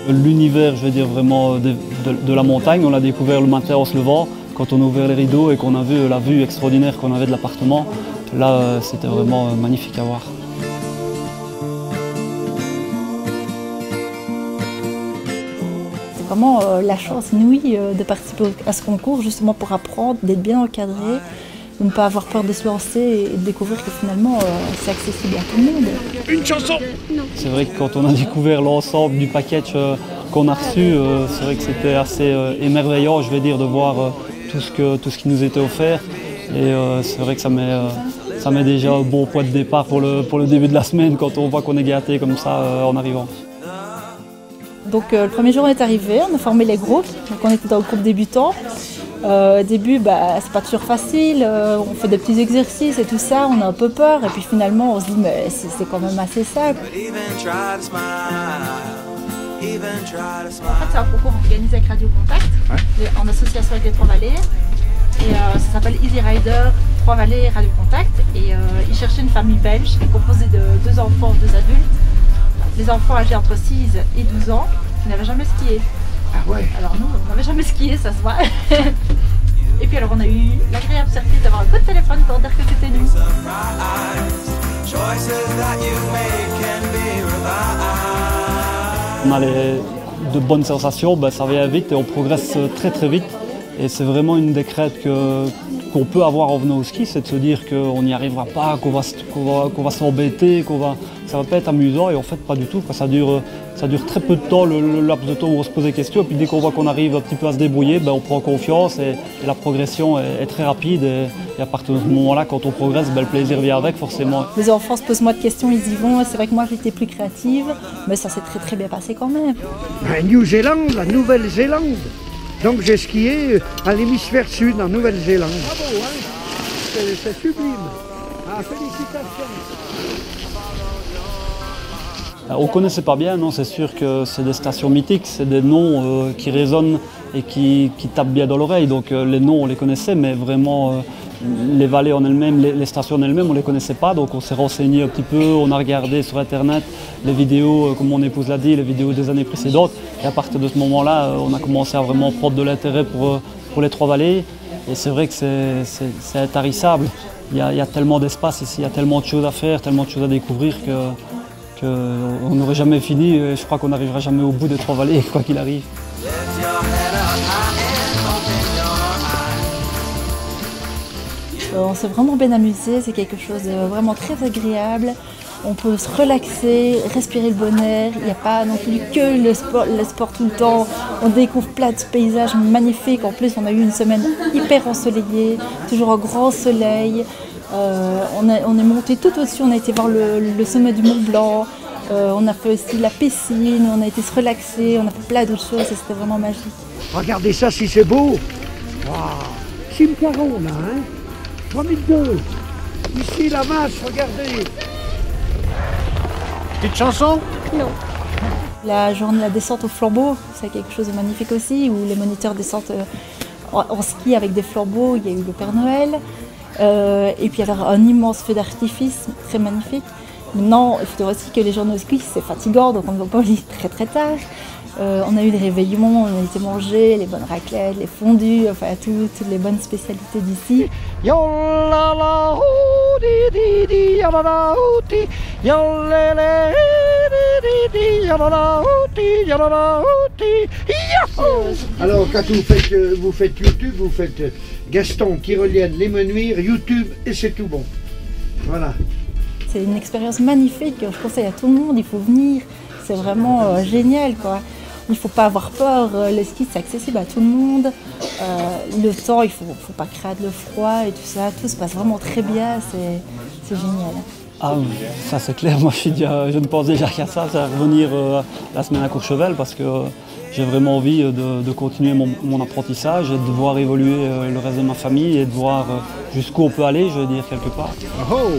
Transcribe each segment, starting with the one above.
L'univers, je veux dire vraiment de la montagne, on l'a découvert le matin en se levant, quand on a ouvert les rideaux et qu'on a vu la vue extraordinaire qu'on avait de l'appartement. Là, c'était vraiment magnifique à voir. C'est vraiment la chance inouïe de participer à ce concours, justement pour apprendre, d'être bien encadré, de ne pas avoir peur de se lancer et de découvrir que finalement c'est accessible à tout le monde. Une chanson! C'est vrai que quand on a découvert l'ensemble du package qu'on a reçu, c'est vrai que c'était assez émerveillant, je vais dire, de voir tout ce qui nous était offert. Et c'est vrai que ça met déjà un bon point de départ pour le début de la semaine quand on voit qu'on est gâté comme ça en arrivant. Donc le premier jour on est arrivé, on a formé les groupes, donc on était dans le groupe débutant. Au début, c'est pas toujours facile, on fait des petits exercices et tout ça, on a un peu peur et puis finalement on se dit mais c'est quand même assez simple. En fait c'est un concours organisé avec Radio Contact, en association avec les Trois-Vallées. Et ça s'appelle Easy Rider, Trois-Vallées, Radio Contact. Et ils cherchaient une famille belge composée de 2 enfants, 2 adultes. Les enfants âgés entre 6 et 12 ans qui n'avaient jamais skié. Ah ouais. Alors nous, on n'avait jamais skié, ça se voit. Et puis alors on a eu l'agréable surprise d'avoir un coup de téléphone pour dire que c'était nous. On a de bonnes sensations, ça vient vite et on progresse très très vite. Et c'est vraiment une des craintes qu'on peut avoir en venant au ski, c'est de se dire qu'on n'y arrivera pas, qu'on va s'embêter, ça va pas être amusant, et en fait pas du tout. Ça dure très peu de temps, le laps de temps où on se pose des questions, et puis dès qu'on voit qu'on arrive un petit peu à se débrouiller, on prend confiance et la progression est très rapide. Et à partir de ce moment-là, quand on progresse, le plaisir vient avec forcément. Les enfants se posent moins de questions, ils y vont. C'est vrai que moi j'étais plus créative, mais ça s'est très très bien passé quand même. New-Zélande, la Nouvelle-Zélande. Donc j'ai skié à l'hémisphère sud, en Nouvelle-Zélande. Bravo, hein, c'est sublime. Ah, félicitations. On ne connaissait pas bien, non, c'est sûr que c'est des stations mythiques, c'est des noms qui résonnent et qui tapent bien dans l'oreille. Donc les noms, on les connaissait, mais vraiment les vallées en elles-mêmes, les stations en elles-mêmes, on ne les connaissait pas. Donc on s'est renseigné un petit peu, on a regardé sur Internet les vidéos, comme mon épouse l'a dit, les vidéos des années précédentes. Et à partir de ce moment-là, on a commencé à vraiment prendre de l'intérêt pour les Trois-Vallées. Et c'est vrai que c'est intarissable. Il y a tellement d'espace ici, il y a tellement de choses à faire, tellement de choses à découvrir qu'on n'aurait jamais fini. Et je crois qu'on n'arrivera jamais au bout des Trois-Vallées, quoi qu'il arrive. On s'est vraiment bien amusé, c'est quelque chose de vraiment très agréable. On peut se relaxer, respirer le bon air. Il n'y a pas non plus que le sport tout le temps. On découvre plein de paysages magnifiques. En plus, on a eu une semaine hyper ensoleillée, toujours un grand soleil. On est monté tout au-dessus, on a été voir le sommet du Mont Blanc. On a fait aussi la piscine, on a été se relaxer, on a fait plein d'autres choses et c'était vraiment magique. Regardez ça si c'est beau. Wow. Simcaron là, hein. 3002. Ici la masse, regardez. Petite chanson? Non. La journée de la descente au flambeau, c'est quelque chose de magnifique aussi, où les moniteurs descendent en ski avec des flambeaux. Il y a eu le Père Noël. Et puis alors un immense feu d'artifice très magnifique. Maintenant, il faut aussi que les journées au ski, c'est fatigant, donc on ne va pas au lit très très tard. On a eu les réveillons, on a été manger, les bonnes raclettes, les fondus, enfin toutes les bonnes spécialités d'ici. Alors quand vous faites YouTube, vous faites Gaston, Tyrolienne, Les Menuires, YouTube et c'est tout bon. Voilà. C'est une expérience magnifique, je conseille à tout le monde, il faut venir, c'est vraiment génial quoi. Il ne faut pas avoir peur, le ski c'est accessible à tout le monde, le temps, il ne faut pas craindre le froid et tout ça, tout se passe vraiment très bien, c'est génial. Ah, ça c'est clair, moi je ne pense déjà qu'à ça, c'est à revenir la semaine à Courchevel parce que j'ai vraiment envie de continuer mon apprentissage et de voir évoluer le reste de ma famille et de voir jusqu'où on peut aller, je veux dire, quelque part. Oh.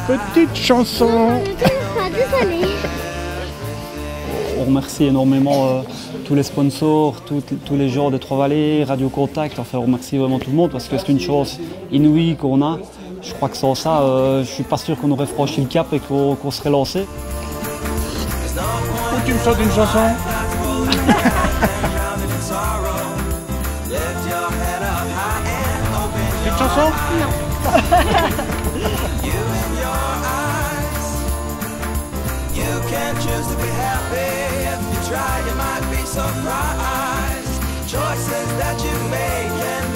Petite chanson. On remercie énormément tous les sponsors, tous les gens des Trois-Vallées, Radio Contact, enfin on remercie vraiment tout le monde parce que c'est une chance inouïe qu'on a. Je crois que sans ça, je ne suis pas sûr qu'on aurait franchi le cap et qu'on serait lancé. Où tu me sautes une chanson? Une chanson? Non. Choose to be happy. If you try, you might be surprised. Choices that you make.